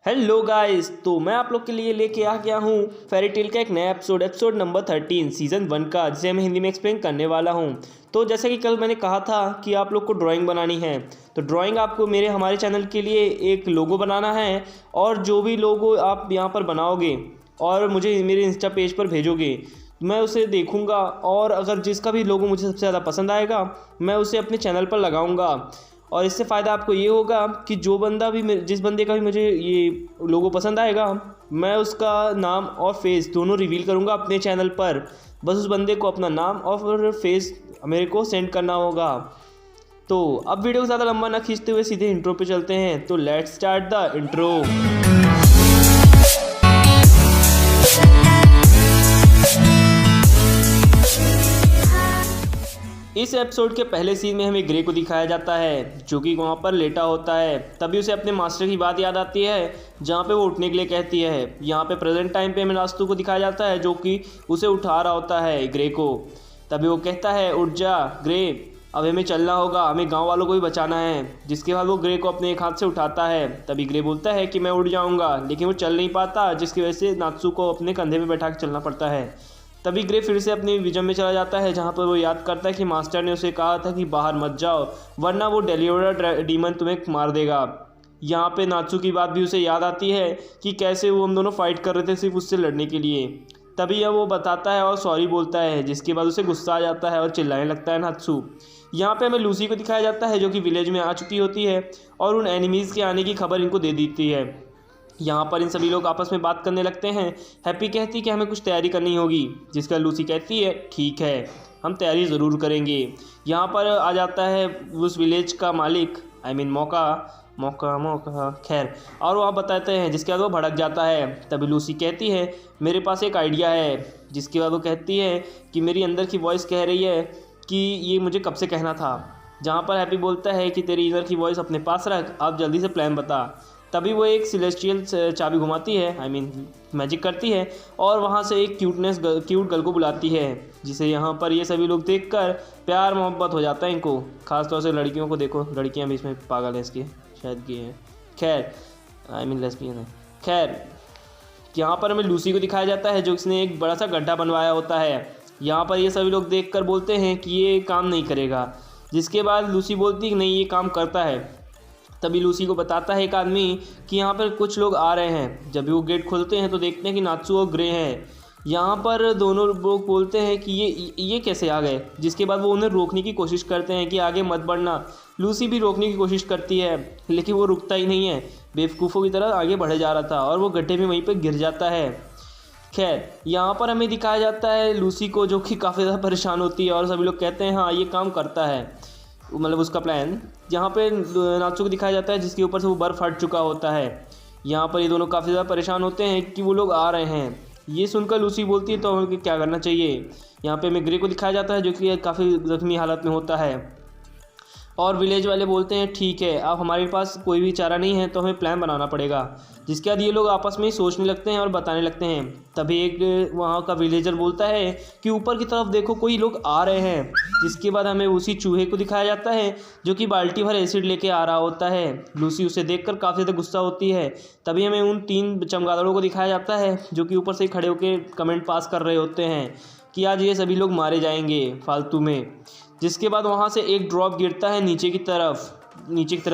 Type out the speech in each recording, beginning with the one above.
Hello guys, तो मैं आप लोग के लिए लेके आ गया हूँ फेरी टेल का एक नया एपिसोड नंबर 13 सीज़न 1 का, जिसे मैं हिंदी में एक्सप्लेन करने वाला हूँ। तो जैसा कि कल मैंने कहा था कि आप लोग को ड्राइंग बनानी है, तो ड्राइंग आपको हमारे चैनल के लिए एक लोगो बनाना है। और जो भी लोगो आप यहाँ पर बनाओगे और मुझे मेरे इंस्टा पेज पर भेजोगे, मैं उसे देखूंगा और अगर जिसका भी लोगो मुझे सबसे ज़्यादा पसंद आएगा मैं उसे अपने चैनल पर लगाऊंगा। और इससे फ़ायदा आपको ये होगा कि जो बंदा भी जिस बंदे का भी मुझे ये लोगो पसंद आएगा, मैं उसका नाम और फेस दोनों रिवील करूँगा अपने चैनल पर। बस उस बंदे को अपना नाम और फेस मेरे को सेंड करना होगा। तो अब वीडियो को ज़्यादा लंबा ना खींचते हुए सीधे इंट्रो पे चलते हैं। तो लेट्स स्टार्ट द इंट्रो। इस एपिसोड के पहले सीन में हमें ग्रे को दिखाया जाता है, जो कि वहाँ पर लेटा होता है। तभी उसे अपने मास्टर की बात याद आती है, जहाँ पे वो उठने के लिए कहती है। यहाँ पे प्रेजेंट टाइम पे हमें नात्सू को दिखाया जाता है, जो कि उसे उठा रहा होता है ग्रे को। तभी वो कहता है, उठ जा ग्रे, अब हमें चलना होगा, हमें गाँव वालों को भी बचाना है। जिसके बाद वो ग्रे को अपने एक हाथ से उठाता है। तभी ग्रे बोलता है कि मैं उठ जाऊँगा, लेकिन वो चल नहीं पाता, जिसकी वजह से नात्सू को अपने कंधे पर बैठा के चलना पड़ता है। तभी ग्रे फिर से अपनी विजन में चला जाता है, जहाँ पर वो याद करता है कि मास्टर ने उसे कहा था कि बाहर मत जाओ, वरना वो डेलियोरा डीमन तुम्हें मार देगा। यहाँ पे नात्सू की बात भी उसे याद आती है कि कैसे वो हम दोनों फाइट कर रहे थे सिर्फ उससे लड़ने के लिए। तभी वो बताता है और सॉरी बोलता है, जिसके बाद उसे गुस्सा आ जाता है और चिल्लाने लगता है नात्सू। यहाँ पे हमें लूसी को दिखाया जाता है, जो कि विलेज में आ चुकी होती है और उन एनिमीज़ के आने की खबर इनको दे देती है। यहाँ पर इन सभी लोग आपस में बात करने लगते हैं। हैप्पी कहती है कि हमें कुछ तैयारी करनी होगी, जिसका लूसी कहती है ठीक है, हम तैयारी ज़रूर करेंगे। यहाँ पर आ जाता है उस विलेज का मालिक, मौका खैर, और वो आप बताते हैं, जिसके बाद वो भड़क जाता है। तभी लूसी कहती है मेरे पास एक आइडिया है। जिसके बाद वो कहती है कि मेरी अंदर की वॉइस कह रही है कि ये मुझे कब से कहना था। जहाँ पर हैप्पी बोलता है कि तेरी इधर की वॉइस अपने पास रख, आप जल्दी से प्लान बता। तभी वो एक सिलेस्टियल चाबी घुमाती है, मैजिक करती है, और वहाँ से एक क्यूट गर्ल को बुलाती है, जिसे यहाँ पर ये सभी लोग देखकर प्यार मोहब्बत हो जाता है इनको। खासतौर से लड़कियों को देखो, लड़कियाँ भी इसमें पागल हैं, इसके शायद ये हैं, खैर लेस्बियन है। खैर यहाँ पर हमें लूसी को दिखाया जाता है, जो इसने एक बड़ा सा गड्ढा बनवाया होता है। यहाँ पर ये सभी लोग देख कर बोलते हैं कि ये काम नहीं करेगा। जिसके बाद लूसी बोलती है कि नहीं, ये काम करता है। तभी लूसी को बताता है एक आदमी कि यहाँ पर कुछ लोग आ रहे हैं। जब भी वो गेट खोलते हैं तो देखते हैं कि नात्सू और ग्रे हैं। यहाँ पर दोनों लोग बोलते हैं कि ये कैसे आ गए। जिसके बाद वो उन्हें रोकने की कोशिश करते हैं कि आगे मत बढ़ना। लूसी भी रोकने की कोशिश करती है, लेकिन वो रुकता ही नहीं है, बेवकूफ़ों की तरह आगे बढ़े जा रहा था और वो गड्ढे में वहीं पर गिर जाता है। खैर यहाँ पर हमें दिखाया जाता है लूसी को, जो कि काफ़ी ज़्यादा परेशान होती है, और सभी लोग कहते हैं हाँ ये काम करता है, मतलब उसका प्लान। यहाँ पे नात्सू को दिखाया जाता है, जिसके ऊपर से वो बर्फ़ हट चुका होता है। यहाँ पर ये दोनों काफ़ी ज़्यादा परेशान होते हैं कि वो लोग आ रहे हैं। ये सुनकर लूसी बोलती है तो हमें क्या करना चाहिए। यहाँ पे हमें ग्रे को दिखाया जाता है, जो कि काफ़ी ज़ख्मी हालत में होता है। और विलेज वाले बोलते हैं ठीक है, अब हमारे पास कोई भी चारा नहीं है, तो हमें प्लान बनाना पड़ेगा। जिसके बाद ये लोग आपस में ही सोचने लगते हैं और बताने लगते हैं। तभी एक वहाँ का विलेजर बोलता है कि ऊपर की तरफ देखो, कोई लोग आ रहे हैं। जिसके बाद हमें उसी चूहे को दिखाया जाता है, जो कि बाल्टी भर एसिड लेके आ रहा होता है। लूसी उसे देखकर काफ़ी ज़्यादा गुस्सा होती है। तभी हमें उन 3 चमगादड़ों को दिखाया जाता है, जो कि ऊपर से खड़े होकर कमेंट पास कर रहे होते हैं कि आज ये सभी लोग मारे जाएंगे फालतू में। जिसके बाद वहाँ से एक ड्रॉप गिरता है नीचे की तरफ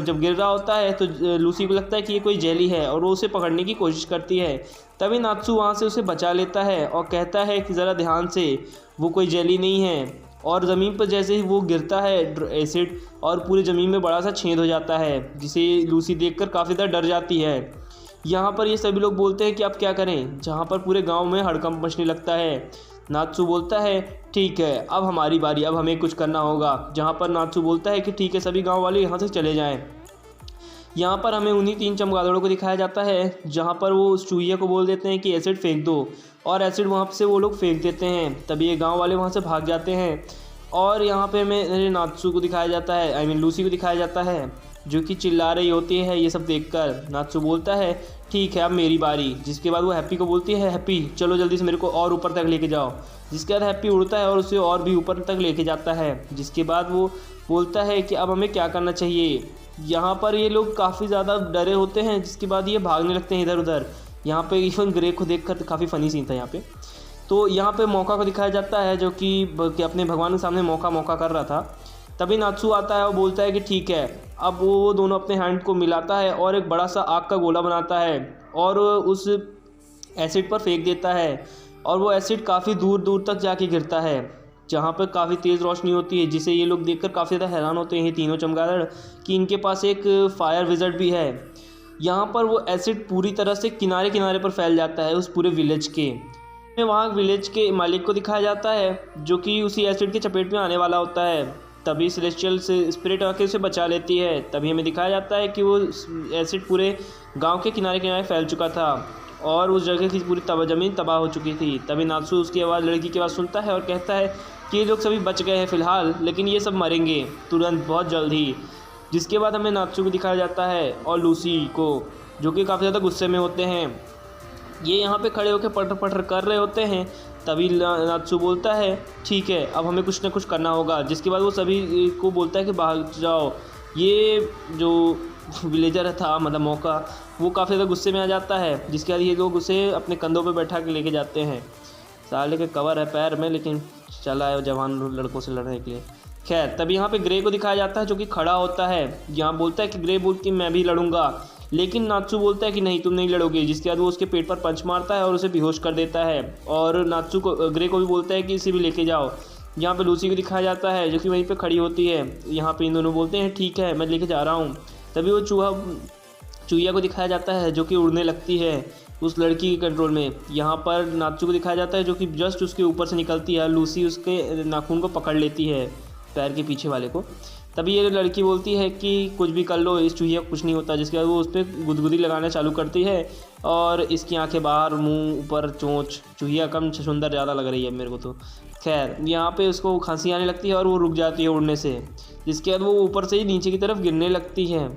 जब गिर रहा होता है तो लूसी को लगता है कि ये कोई जेली है, और वो उसे पकड़ने की कोशिश करती है। तभी नात्सू वहाँ से उसे बचा लेता है और कहता है कि ज़रा ध्यान से, वो कोई जेली नहीं है। और ज़मीन पर जैसे ही वो गिरता है एसिड, और पूरी ज़मीन में बड़ा सा छेद हो जाता है, जिसे लूसी देखकर काफ़ी ज़्यादा डर जाती है। यहाँ पर ये सभी लोग बोलते हैं कि अब क्या करें, जहाँ पर पूरे गाँव में हड़कंप मचने लगता है। नात्सू बोलता है ठीक है, अब हमारी बारी, अब हमें कुछ करना होगा। जहाँ पर नात्सू बोलता है कि ठीक है, सभी गांव वाले यहाँ से चले जाएं। यहाँ पर हमें उन्हीं 3 चमगादड़ों को दिखाया जाता है, जहाँ पर वो उस चूहिया को बोल देते हैं कि एसिड फेंक दो, और एसिड वहाँ से वो लोग फेंक देते हैं। तभी ये गाँव वाले वहाँ से भाग जाते हैं। और यहाँ पर हमें नात्सू को दिखाया जाता है, लूसी को दिखाया जाता है, जो कि चिल्ला रही होती है ये सब देखकर। नात्सू बोलता है ठीक है, अब मेरी बारी। जिसके बाद वो हैप्पी को बोलती है हैप्पी चलो जल्दी से मेरे को और ऊपर तक लेके जाओ। जिसके बाद हैप्पी उड़ता है और उसे और भी ऊपर तक लेके जाता है। जिसके बाद वो बोलता है कि अब हमें क्या करना चाहिए। यहाँ पर ये लोग काफ़ी ज़्यादा डरे होते हैं, जिसके बाद ये भागने लगते हैं इधर उधर। यहाँ पे इवन ग्रे को देखकर काफ़ी फ़नी सीन था यहाँ पे। तो यहाँ पे मौका को दिखाया जाता है, जो कि अपने भगवान के सामने मौका कर रहा था। तभी नात्सू आता है और बोलता है कि ठीक है। अब वो दोनों अपने हैंड को मिलाता है और एक बड़ा सा आग का गोला बनाता है और उस एसिड पर फेंक देता है, और वो एसिड काफ़ी दूर दूर तक जाके गिरता है, जहाँ पर काफ़ी तेज़ रोशनी होती है, जिसे ये लोग देखकर काफ़ी ज़्यादा हैरान होते हैं, ये तीनों चमगादड़, कि इनके पास एक फायर विज़र्ड भी है। यहाँ पर वो एसिड पूरी तरह से किनारे किनारे पर फैल जाता है उस पूरे विलेज के। वहाँ विलेज के मालिक को दिखाया जाता है, जो कि उसी एसिड की चपेट में आने वाला होता है। तभी सेलेस्टियल से स्पिरिट आके उसे बचा लेती है। तभी हमें दिखाया जाता है कि वो एसिड पूरे गांव के किनारे किनारे फैल चुका था और उस जगह की पूरी ज़मीन तबाह हो चुकी थी। तभी नात्सू उसकी आवाज़, लड़की की आवाज़ सुनता है और कहता है कि ये लोग सभी बच गए हैं फ़िलहाल, लेकिन ये सब मरेंगे तुरंत, बहुत जल्द ही। जिसके बाद हमें नात्सू को दिखाया जाता है और लूसी को, जो कि काफ़ी ज़्यादा गुस्से में होते हैं। ये यहाँ पे खड़े होकर पटर पटर कर रहे होते हैं। तभी नात्सू बोलता है ठीक है, अब हमें कुछ ना कुछ करना होगा। जिसके बाद वो सभी को बोलता है कि भाग जाओ। ये जो विलेजर था, मतलब मौका, वो काफ़ी ज़्यादा गुस्से में आ जाता है। जिसके बाद ये लोग उसे अपने कंधों पे बैठा के लेके जाते हैं। साले के कवर है पैर में, लेकिन चला है जवान लड़कों से लड़ने के लिए। खैर, तभी यहाँ पे ग्रे को दिखाया जाता है, जो कि खड़ा होता है। यहाँ बोलता है कि ग्रे बोल कि मैं भी लड़ूंगा, लेकिन नात्सू बोलता है कि नहीं, तुम नहीं लड़ोगे। जिसके बाद वो उसके पेट पर पंच मारता है और उसे बेहोश कर देता है। और नात्सू को, ग्रे को भी बोलता है कि इसे भी लेके जाओ। यहाँ पे लूसी को दिखाया जाता है, जो कि वहीं पे खड़ी होती है। यहाँ पे इन दोनों बोलते हैं ठीक है, मैं लेके जा रहा हूँ। तभी वो चूहिया को दिखाया जाता है, जो कि उड़ने लगती है उस लड़की के कंट्रोल में। यहाँ पर नात्सू को दिखाया जाता है, जो कि जस्ट उसके ऊपर से निकलती है। लूसी उसके नाखून को पकड़ लेती है, पैर के पीछे वाले को। तभी ये लड़की बोलती है कि कुछ भी कर लो, इस चूहिया को कुछ नहीं होता। जिसके बाद वो उस पर गुदगुदी लगाना चालू करती है और इसकी आंखें बाहर, मुंह ऊपर, चोंच। चूहिया कम सुंदर ज़्यादा लग रही है मेरे को तो। खैर, यहाँ पे उसको खांसी आने लगती है और वो रुक जाती है उड़ने से। जिसके बाद वो ऊपर से ही नीचे की तरफ गिरने लगती है।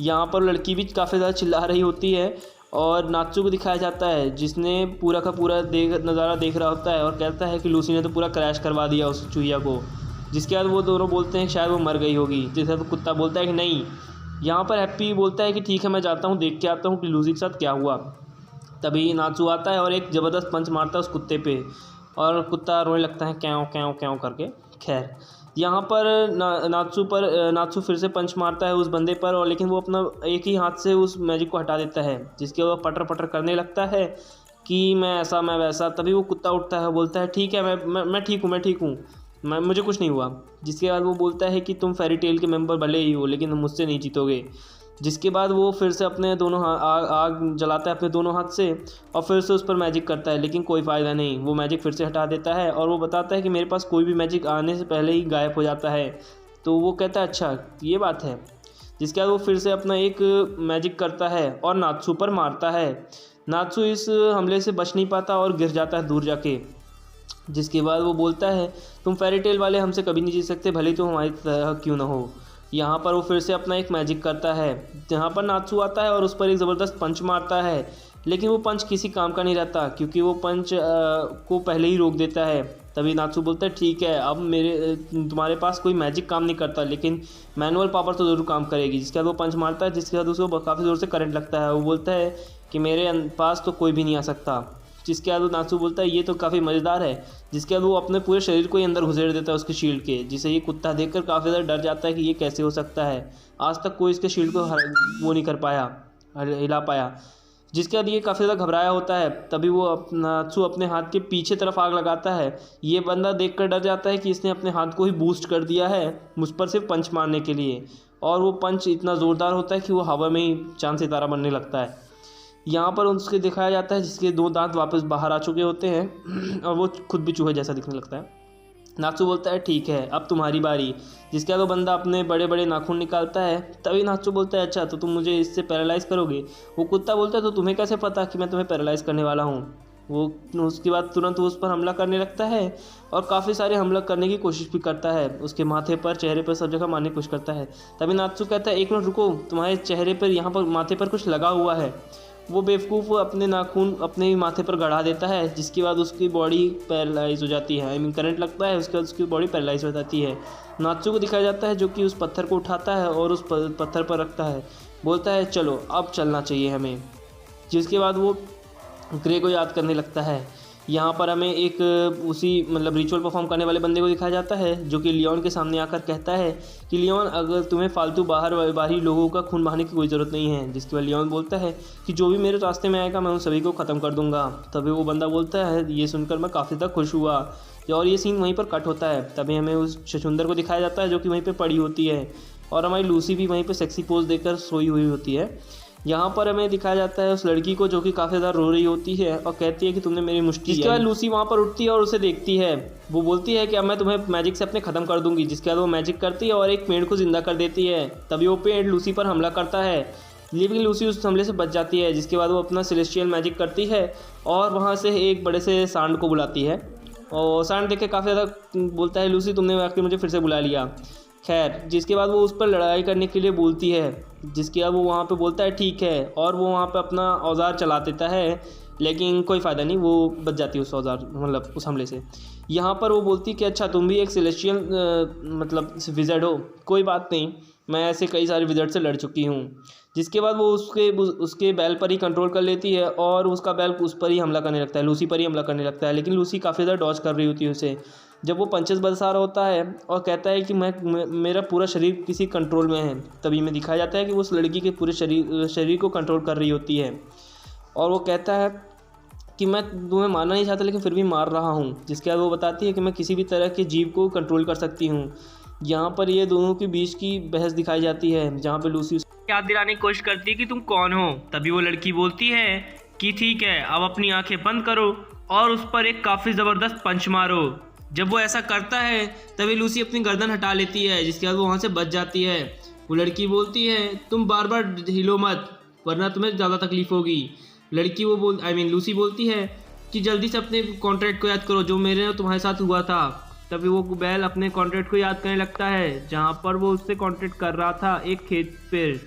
यहाँ पर लड़की भी काफ़ी ज़्यादा चिल्ला रही होती है और नात्सू को दिखाया जाता है, जिसने पूरा का पूरा नज़ारा देख रहा होता है और कहता है कि लूसी ने तो पूरा क्रैश करवा दिया उस चूहिया को। जिसके बाद वो दोनों बोलते हैं शायद वो मर गई होगी। जिसके बाद कुत्ता बोलता है कि नहीं। यहाँ पर हैप्पी बोलता है कि ठीक है, मैं जाता हूँ, देख के आता हूँ कि लूसी के साथ क्या हुआ। तभी नात्सू आता है और एक ज़बरदस्त पंच मारता है उस कुत्ते पे और कुत्ता रोने लगता है क्यों क्यों क्यों करके। खैर, यहाँ पर नात्सू फिर से पंच मारता है उस बंदे पर, और लेकिन वो अपना एक ही हाथ से उस मैजिक को हटा देता है। जिसके वो पटर पटर करने लगता है कि मैं ऐसा मैं वैसा। तभी वो कुत्ता उठता है, बोलता है ठीक है, मैं ठीक हूँ, मुझे कुछ नहीं हुआ। जिसके बाद वो बोलता है कि तुम फेरी टेल के मेंबर भले ही हो, लेकिन मुझसे नहीं जीतोगे। जिसके बाद वो फिर से अपने दोनों आग जलाता है अपने दोनों हाथ से और फिर से उस पर मैजिक करता है, लेकिन कोई फ़ायदा नहीं। वो मैजिक फिर से हटा देता है और वो बताता है कि मेरे पास कोई भी मैजिक आने से पहले ही गायब हो जाता है। तो वो कहता है अच्छा ये बात है। जिसके बाद वो फिर से अपना एक मैजिक करता है और नात्सू पर मारता है। नात्सू इस हमले से बच नहीं पाता और गिर जाता है दूर जाके। जिसके बाद वो बोलता है तुम फेरी टेल वाले हमसे कभी नहीं जीत सकते, भले ही तुम हमारी तरह क्यों ना हो। यहाँ पर वो फिर से अपना एक मैजिक करता है, जहाँ पर नात्सू आता है और उस पर एक ज़बरदस्त पंच मारता है। लेकिन वो पंच किसी काम का नहीं रहता, क्योंकि वो पंच को पहले ही रोक देता है। तभी नात्सू बोलता है ठीक है, अब तुम्हारे पास कोई मैजिक काम नहीं करता, लेकिन मैनुअल पावर तो ज़रूर काम करेगी। जिसके बाद वो पंच मारता है, जिसके बाद उसको काफ़ी ज़ोर से करंट लगता है। वो बोलता है कि मेरे पास तो कोई भी नहीं आ सकता। जिसके बाद वो नात्सू बोलता है ये तो काफ़ी मज़ेदार है। जिसके बाद वो अपने पूरे शरीर को ही अंदर घुसेड़ देता है उसके शील्ड के, जिसे ये कुत्ता देखकर काफ़ी ज़्यादा डर जाता है कि ये कैसे हो सकता है। आज तक कोई इसके शील्ड को वो नहीं कर पाया, हिला पाया। जिसके बाद ये काफ़ी ज़्यादा घबराया होता है। तभी वो नात्सू अपने हाथ के पीछे तरफ आग लगाता है। ये बंदा देखकर डर जाता है कि इसने अपने हाथ को ही बूस्ट कर दिया है मुझ पर सिर्फ पंच मारने के लिए, और वो पंच इतना ज़ोरदार होता है कि वो हवा में ही चांद सितारा बनने लगता है। यहाँ पर उसके दिखाया जाता है जिसके 2 दांत वापस बाहर आ चुके होते हैं और वो खुद भी चूहे जैसा दिखने लगता है। नात्सू बोलता है ठीक है, अब तुम्हारी बारी। जिसके बाद वो बंदा अपने बड़े बड़े नाखून निकालता है। तभी नात्सू बोलता है अच्छा, तो तुम मुझे इससे पैरालाइज करोगे। वो कुत्ता बोलता है तो तुम्हें कैसे पता कि मैं तुम्हें पैरालाइज करने वाला हूँ। वो उसके बाद तुरंत उस पर हमला करने लगता है और काफ़ी सारे हमला करने की कोशिश भी करता है। उसके माथे पर, चेहरे पर, सब जगह मारने की कोशिश करता है। तभी नात्सू कहता है एक मिनट रुको, तुम्हारे चेहरे पर, यहाँ पर, माथे पर कुछ लगा हुआ है। वो बेवकूफ़ अपने नाखून अपने ही माथे पर गड़ा देता है, जिसके बाद उसकी बॉडी पैरालाइज हो जाती है। आई मीन करंट लगता है, उसके बाद उसकी बॉडी पैरालाइज हो जाती है। नात्सु को दिखाया जाता है जो कि उस पत्थर को उठाता है और उस पत्थर पर रखता है, बोलता है चलो अब चलना चाहिए हमें। जिसके बाद वो ग्रे को याद करने लगता है। यहाँ पर हमें एक उसी मतलब रिचुअल परफॉर्म करने वाले बंदे को दिखाया जाता है जो कि लियोन के सामने आकर कहता है कि लियोन, अगर तुम्हें फालतू बाहरी लोगों का खून बहाने की कोई ज़रूरत नहीं है। जिसके बाद लियोन बोलता है कि जो भी मेरे रास्ते में आएगा मैं उन सभी को ख़त्म कर दूंगा। तभी वो बंदा बोलता है ये सुनकर मैं काफ़ी ज़्यादा खुश हुआ। और ये सीन वहीं पर कट होता है। तभी हमें उस छछूंदर को दिखाया जाता है जो कि वहीं पर पड़ी होती है और हमारी लूसी भी वहीं पर सेक्सी पोज देकर सोई हुई होती है। यहाँ पर हमें दिखाया जाता है उस लड़की को जो कि काफ़ी ज़्यादा रो रही होती है और कहती है कि तुमने मेरी मुश्किल। जिसके बाद लूसी वहाँ पर उठती है और उसे देखती है। वो बोलती है कि अब मैं तुम्हें मैजिक से अपने ख़त्म कर दूंगी। जिसके बाद वो मैजिक करती है और एक पेड़ को ज़िंदा कर देती है। तभी वो पेड़ लूसी पर हमला करता है, लेकिन लूसी उस हमले से बच जाती है। जिसके बाद वो अपना सेलेस्टियल मैजिक करती है और वहाँ से एक बड़े से सांड को बुलाती है। और सांड देख के काफ़ी ज़्यादा बोलता है लूसी तुमने आखिर मुझे फिर से बुला लिया। खैर, जिसके बाद वो उस पर लड़ाई करने के लिए बोलती है। जिसके बाद वो वहाँ पे बोलता है ठीक है, और वो वहाँ पे अपना औजार चला देता है, लेकिन कोई फ़ायदा नहीं, वो बच जाती है उस औजार मतलब उस हमले से। यहाँ पर वो बोलती है कि अच्छा तुम भी एक सेलेस्टियल मतलब विज़र्ड हो, कोई बात नहीं, मैं ऐसे कई सारे विज़र्ड से लड़ चुकी हूँ। जिसके बाद वो उसके बैल पर ही कंट्रोल कर लेती है और उसका बैल उस पर ही हमला करने लगता है, लूसी पर ही हमला करने लगता है। लेकिन लूसी काफ़ी ज़्यादा डॉज कर रही होती है उसे। जब वो पंचेस बरसा रहा होता है और कहता है कि मेरा पूरा शरीर किसी कंट्रोल में है, तभी में दिखाया जाता है कि वो उस लड़की के पूरे शरीर को कंट्रोल कर रही होती है। और वो कहता है कि मैं तुम्हें मारना नहीं चाहता लेकिन फिर भी मार रहा हूँ। जिसके बाद वो बताती है कि मैं किसी भी तरह के जीव को कंट्रोल कर सकती हूँ। यहाँ पर ये दोनों के बीच की बहस दिखाई जाती है, जहाँ पर लूसी याद दिलाने की कोशिश करती है कि तुम कौन हो। तभी वो लड़की बोलती है कि ठीक है, अब अपनी आंखें बंद करो और उस पर एक काफ़ी ज़बरदस्त पंच मारो। जब वो ऐसा करता है तभी लूसी अपनी गर्दन हटा लेती है, जिसके बाद वो वहाँ से बच जाती है। वो लड़की बोलती है तुम बार बार हिलो मत वरना तुम्हें ज़्यादा तकलीफ होगी। लूसी बोलती है कि जल्दी से अपने कॉन्ट्रैक्ट को याद करो जो मेरे और तुम्हारे साथ हुआ था। तभी वो बैल अपने कॉन्ट्रैक्ट को याद करने लगता है, जहाँ पर वो उससे कॉन्ट्रैक्ट कर रहा था एक खेत पर,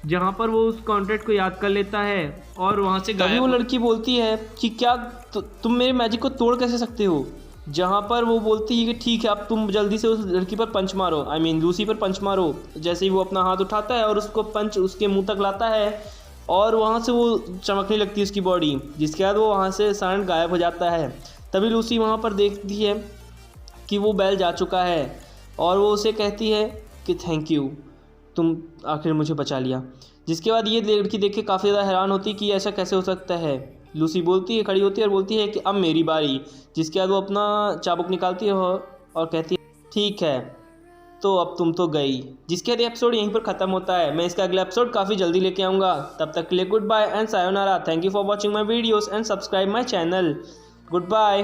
जहाँ पर वो उस कॉन्ट्रैक्ट को याद कर लेता है और वहाँ से तभी वो लड़की बोलती है कि क्या तुम मेरे मैजिक को तोड़ कैसे सकते हो। जहाँ पर वो बोलती है कि ठीक है, अब तुम जल्दी से उस लड़की पर पंच मारो, लूसी पर पंच मारो। जैसे ही वो अपना हाथ उठाता है और उसको पंच उसके मुंह तक लाता है और वहाँ से वो चमकने लगती है उसकी बॉडी। जिसके बाद वो वहाँ से सांड गायब हो जाता है। तभी लूसी वहाँ पर देखती है कि वो बैल जा चुका है और वो उसे कहती है कि थैंक यू, तुम आखिर मुझे बचा लिया। जिसके बाद ये लड़की देख के काफ़ी ज़्यादा हैरान होती है कि ऐसा कैसे हो सकता है। लूसी बोलती है, खड़ी होती है और बोलती है कि अब मेरी बारी। जिसके बाद वो अपना चाबुक निकालती है और कहती है ठीक है, तो अब तुम तो गई। जिसके बाद एपिसोड यहीं पर ख़त्म होता है। मैं इसका अगला एपिसोड काफ़ी जल्दी लेके आऊँगा। तब तक के लिए goodbye and sayonara. Thank you for watching my videos and subscribe my channel. Good bye.